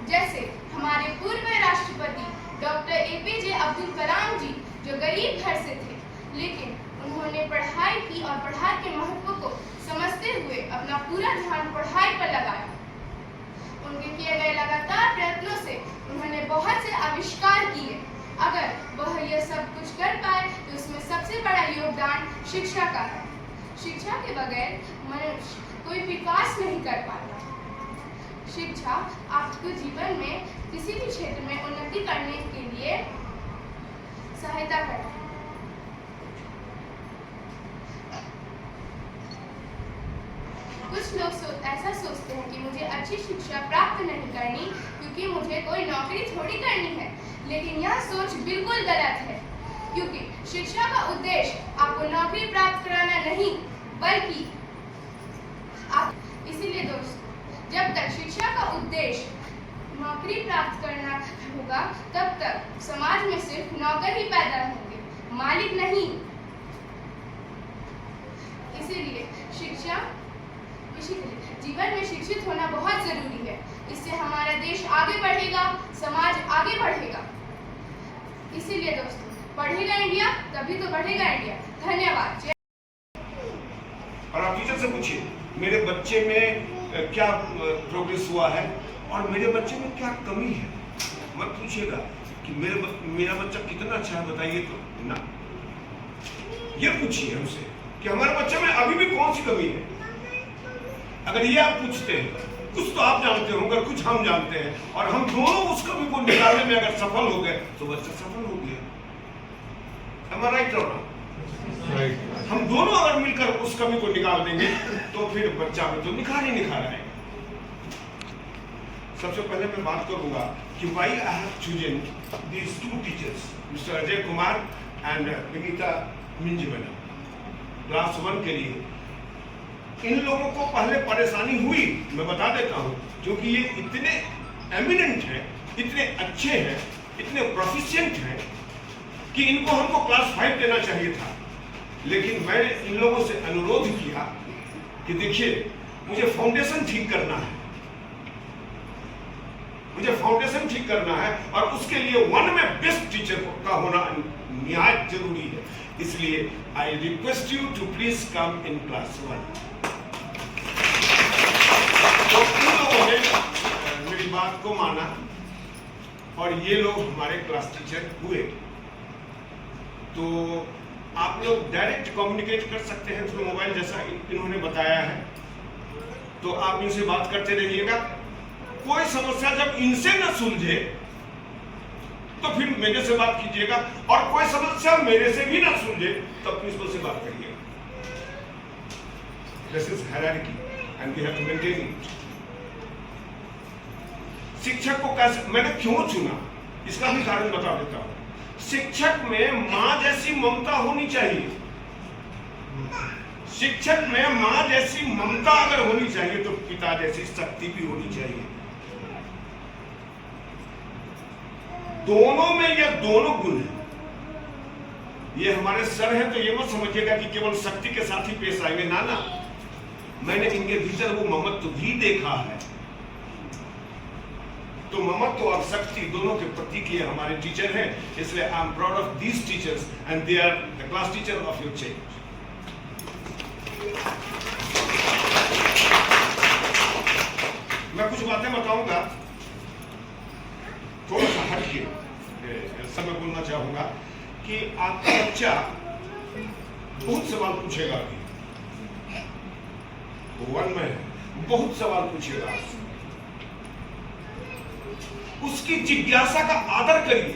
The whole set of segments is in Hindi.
जैसे हमारे पूर्व राष्ट्रपति डॉक्टर APJ अब्दुल कलाम जी, जो गरीब घर से थे, लेकिन उन्होंने पढ़ाई की और पढ़ाई के महत्व को समझते हुए अपना पूरा ध्यान पढ़ाई पर लगाया। उनके किए गए लगातार प्रयत्नों से उन्होंने बहुत से आविष्कार किए। अगर वह यह सब कुछ कर पाए तो उसमें सबसे बड़ा योगदान शिक्षा का है। शिक्षा के बगैर मनुष्य कोई विकास नहीं कर पाता। शिक्षा आपको जीवन में किसी भी क्षेत्र में उन्नति करने के लिए सहायता करती है। कुछ लोग ऐसा सोचते हैं कि मुझे अच्छी शिक्षा प्राप्त नहीं करनी क्योंकि मुझे कोई नौकरी थोड़ी करनी है, लेकिन यह सोच बिल्कुल गलत है, क्योंकि शिक्षा का उद्देश्य आपको नौकरी प्राप्त कराना नहीं, बल्कि इसीलिए दोस्तों, जब तक शिक्षा का उद्देश्य नौकरी प्राप्त करना होगा, तब तक समाज में सिर्फ नौकर ही पैदा होंगे, मालिक नहीं। इसीलिए जीवन में शिक्षित होना बहुत जरूरी है। इससे हमारा देश आगे बढ़ेगा, समाज आगे बढ़ेगा। इसीलिए दोस्तों, पढ़ेगा इंडिया तभी तो बढ़ेगा इंडिया। धन्यवाद। और आप टीचर से पूछिए मेरे बच्चे में क्या प्रोग्रेस हुआ है और मेरे बच्चे में क्या कमी है। मत पूछिएगा कि मेरा बच्चा कितना अच्छा है, बताइए तो ना। ये पूछिए हमसे कि हमारे बच्चे में अभी भी कौन सी कमी है। अगर ये आप पूछते हैं, कुछ तो आप जानते होंगे, कुछ हम जानते हैं, और हम दोनों उस कमी को निकालने में अगर सफल हो गए तो बच्चा सफल हो गया। Am I right or not? हम दोनों अगर मिलकर उस कमी को निकाल देंगे तो फिर बच्चा में तो निखार ही निखार आएगा। सबसे पहले मैं बात करूंगा कि why I have chosen these two teachers, Mr. Ajay Kumar and Vinita Minjmana, class 1 के लिए। इन लोगों को पहले परेशानी हुई, मैं बता देता हूं, क्योंकि ये इतने एमिनेंट हैं, इतने अच्छे हैं, इतने प्रोफिशिएंट हैं कि इनको हमको क्लास 5 देना चाहिए था। लेकिन मैंने इन लोगों से अनुरोध किया कि देखिए, मुझे फाउंडेशन ठीक करना है, मुझे फाउंडेशन ठीक करना है, और उसके लिए 1 में बेस्ट टीचर का होना निहायत जरूरी है। इसलिए I request you to please come in class 1। तो इन लोगों ने मेरी बात को माना और ये लोग हमारे क्लास टीचर हुए। तो आप लोग डायरेक्ट कम्युनिकेट कर सकते हैं थ्रू मोबाइल, जैसा इन्होंने बताया है। तो आप इनसे बात करते रहिएगा। कोई समस्या जब इनसे न सुलझे तो फिर मेरे से बात कीजिएगा, और कोई समस्या मेरे से भी न सुलझे तब प्रिंसिपल से बात करिएगा। This is hierarchy and we have to maintain it. शिक्षक को कैसे, मैंने क्यों चुना, इसका भी कारण बता देता हूं। शिक्षक में मां जैसी ममता होनी चाहिए। शिक्षक में मां जैसी ममता अगर होनी चाहिए तो पिता जैसी शक्ति भी होनी चाहिए। दोनों में ये दोनों गुण हैं। ये हमारे सर हैं, तो ये मत समझिएगा कि केवल शक्ति के साथ ही पेश आएंगे, ना ना। मैंने इनके भीतर वो ममत्व भी देखा है। तो ममत्व और शक्ति दोनों के प्रतीक ये हमारे टीचर हैं। इसलिए I am proud of these teachers and they are the class teacher of your child. मैं कुछ बातें बताऊंगा, थोड़ा सा हट के समय बोलना चाहूंगा कि आपका बच्चा बहुत सवाल पूछेगा। अभी 1 में बहुत सवाल पूछेगा। उसकी जिज्ञासा का आदर करिए।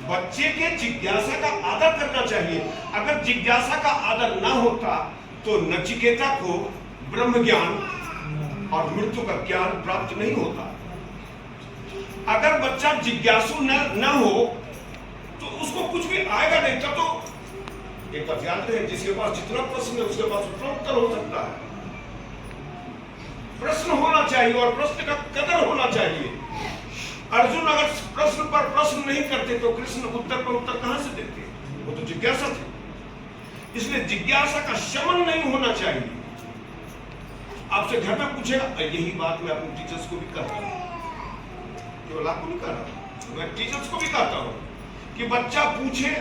बच्चे के जिज्ञासा का आदर करना चाहिए। अगर जिज्ञासा का आदर ना होता तो नचिकेता को ब्रह्म ज्ञान और मृत्यु का ज्ञान प्राप्त नहीं होता। अगर बच्चा जिज्ञासु न हो तो उसको कुछ भी आएगा नहीं। तब तो एक बात जानते हैं, जिसके पास जितना प्रश्न है उसके पास उतना उत्तर हो सकता है। प्रश्न होना चाहिए और प्रश्न का कदर होना चाहिए। अर्जुन अगर प्रश्न पर प्रश्न नहीं करते तो कृष्ण उत्तर पर उत्तर कहां से देते? वो तो जिज्ञासा थी। इसलिए जिज्ञासा का शमन नहीं होना चाहिए। आपसे घर में पूछेगा। यही बात मैं अपने टीचर्स को भी कहता हूँ, केवल आपको नहीं कह रहा हूँ, मैं टीचर्स को भी कहता हूँ कि बच्चा पूछे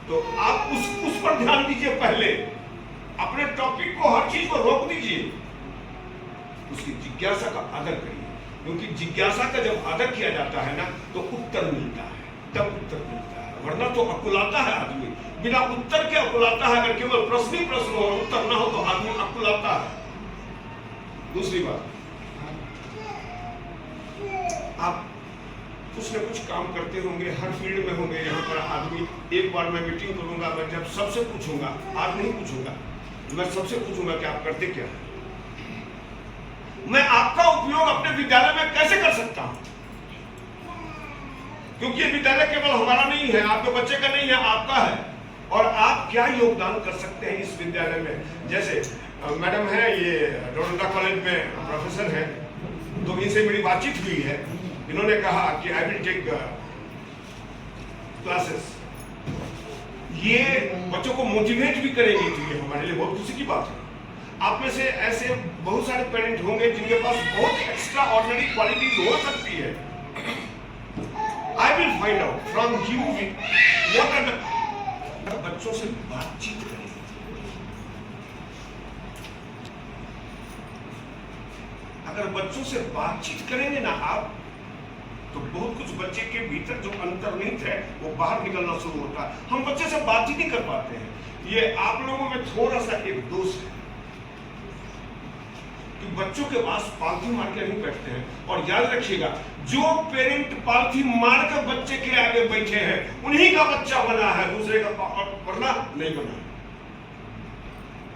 तो आप उस पर ध्यान दीजिए। पहले अपने टॉपिक को, हर चीज को रोक दीजिए, उसकी जिज्ञासा का आदर करिए, क्योंकि जिज्ञासा का जब आदर किया जाता है ना तो उत्तर मिलता है, तब उत्तर मिलता है। वरना तो अकुलाता है आदमी, बिना उत्तर के अकुलाता है। अगर केवल प्रश्न ही प्रश्न हो, उत्तर ना हो तो आदमी अकुलाता है। दूसरी बात, आप कुछ न कुछ काम करते होंगे, हर फील्ड में होंगे। यहाँ पर आदमी, एक बार मैं मीटिंग करूंगा, मैं जब सबसे पूछूंगा, आज नहीं पूछूंगा, मैं सबसे पूछूंगा कि आप करते क्या हैं। मैं आपका उपयोग अपने विद्यालय में कैसे कर सकता हूं, क्योंकि ये विद्यालय केवल हमारा नहीं है, आपके बच्चे का नहीं है, आपका है। और आप क्या योगदान कर सकते हैं इस विद्यालय में। जैसे मैडम है, ये डोरंडा कॉलेज में प्रोफेसर है, तो इनसे मेरी बातचीत हुई है। इन्होंने कहा कि आई विल टेक क्लासेस। ये बच्चों को मोटिवेट भी करेंगे, तो ये हमारे लिए बहुत खुशी की बात है। आप में से ऐसे बहुत सारे पेरेंट होंगे जिनके पास बहुत एक्स्ट्रा ऑर्डिनरी क्वालिटीज हो सकती है। I will find out from you what are the. बच्चों से बातचीत करें, अगर बच्चों से बातचीत करेंगे ना आप, तो बहुत कुछ बच्चे के भीतर जो अंतर्निहित है वो बाहर निकलना शुरू होता है। हम बच्चे से बातचीत नहीं कर पाते हैं। ये आप लोगों में थोड़ा सा एक दोष है कि बच्चों के पास पालथी मार के नहीं बैठते हैं। और याद रखिएगा, जो पेरेंट पालथी मार कर बच्चे के आगे बैठे हैं उन्हीं का बच्चा बना है, दूसरे का वरना नहीं बना।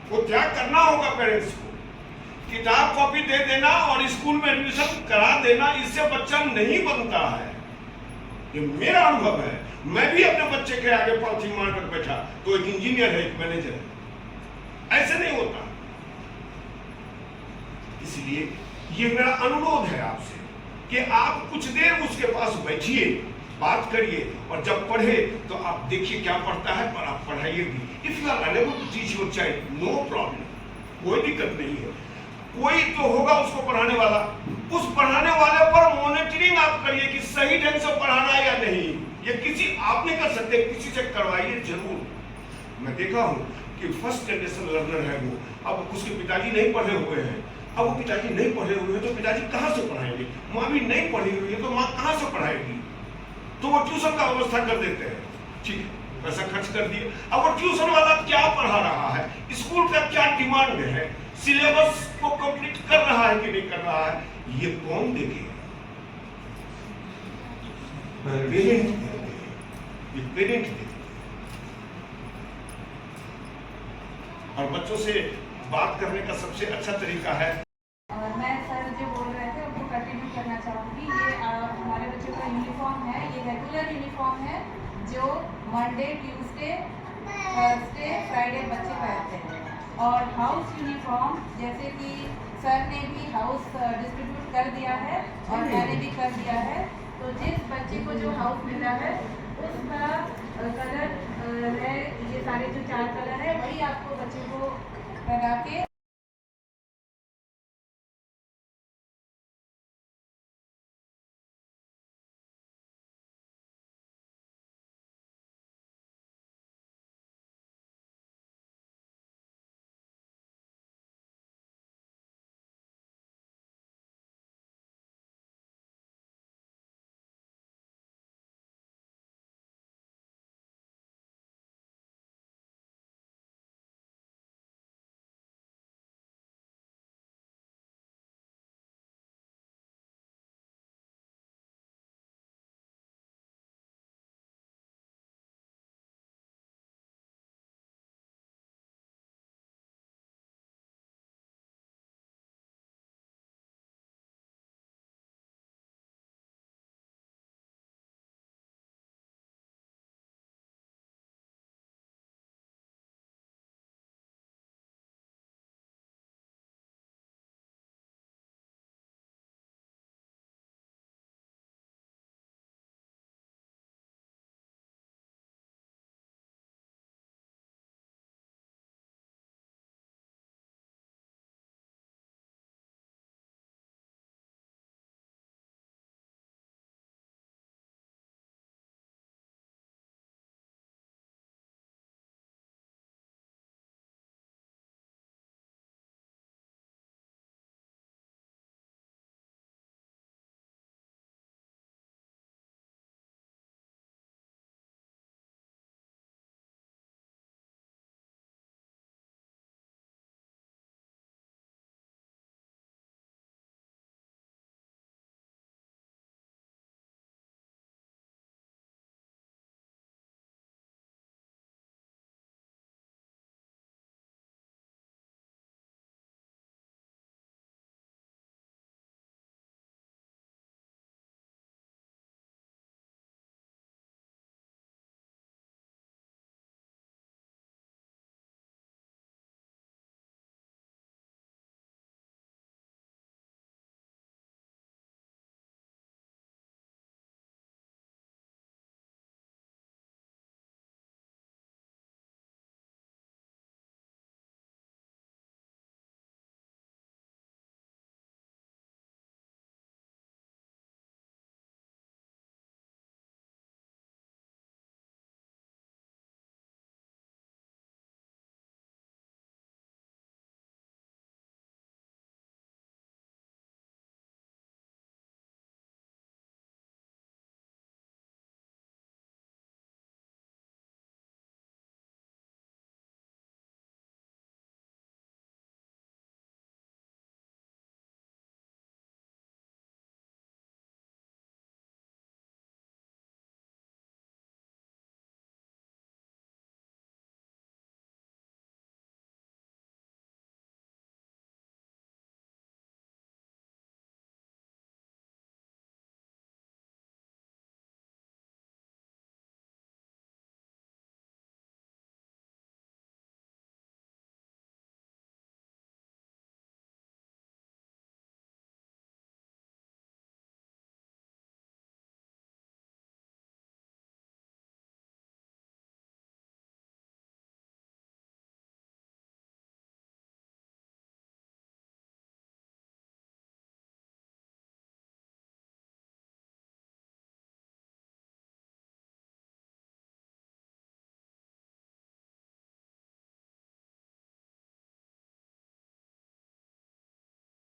वो त्याग करना होगा पेरेंट्स को। किताब कॉपी दे देना और स्कूल में एडमिशन करा देना, इससे बच्चा नहीं बनता है। ये मेरा अनुभव है। मैं भी अपने बच्चे के आगे पालथी मार कर बैठा तो एक इंजीनियर है, एक मैनेजर है। ऐसे नहीं होता। इसलिए ये मेरा अनुरोध है आपसे कि आप कुछ देर उसके पास बैठिए, बात करिए, और जब पढ़े तो आप देखिए क्या पढ़ता है, पर आप पढ़ाइए भी। If you are unable to teach your child, no problem, कोई दिक्कत नहीं है। कोई तो होगा उसको पढ़ाने वाला, उस पढ़ाने वाले पर मॉनिटरिंग आप करिए कि सही ढंग से पढ़ाना है या नहीं। ये किसी आप नहीं कर सकते, किसी से करवाइए जरूर। मैं देखा हूं कि फर्स्ट जनरेशन लर्नर है वो, अब उसके पिताजी नहीं पढ़े हुए हैं। अब वो पिताजी नहीं पढ़े हुए हैं तो पिताजी कहां से पढ़ाएंगे। माँ भी नहीं पढ़ी हुई है तो माँ कहां से पढ़ाएगी। तो वो ट्यूशन का व्यवस्था कर देते हैं, ठीक है, पैसा खर्च कर दिए। अब वो ट्यूशन वाला क्या पढ़ा रहा है, स्कूल का क्या डिमांड है, सिलेबस को कंप्लीट कर रहा है कि नहीं कर रहा है, ये कौन देखेगा। पेरेंट, ये पेरेंट देखेगा। और बच्चों से बात करने का सबसे अच्छा तरीका है। मैं सर जो बोल रहे थे उनको कंटिन्यू करना चाहूँगी। ये हमारे बच्चों का यूनिफॉर्म है, ये रेगुलर यूनिफॉर्म है जो मंडे, ट्यूसडे, थर्सडे, फ्राइडे बच्चे पहनते हैं। और हाउस यूनिफॉर्म जैसे कि सर ने भी हाउस डिस्ट्रीब्यूट कर दिया है और मैंने भी कर दिया है, तो जिस बच्चे को जो हाउस मिला है उसका कलर है, ये सारे जो 4 कलर है वही आपको बच्चे को लगा के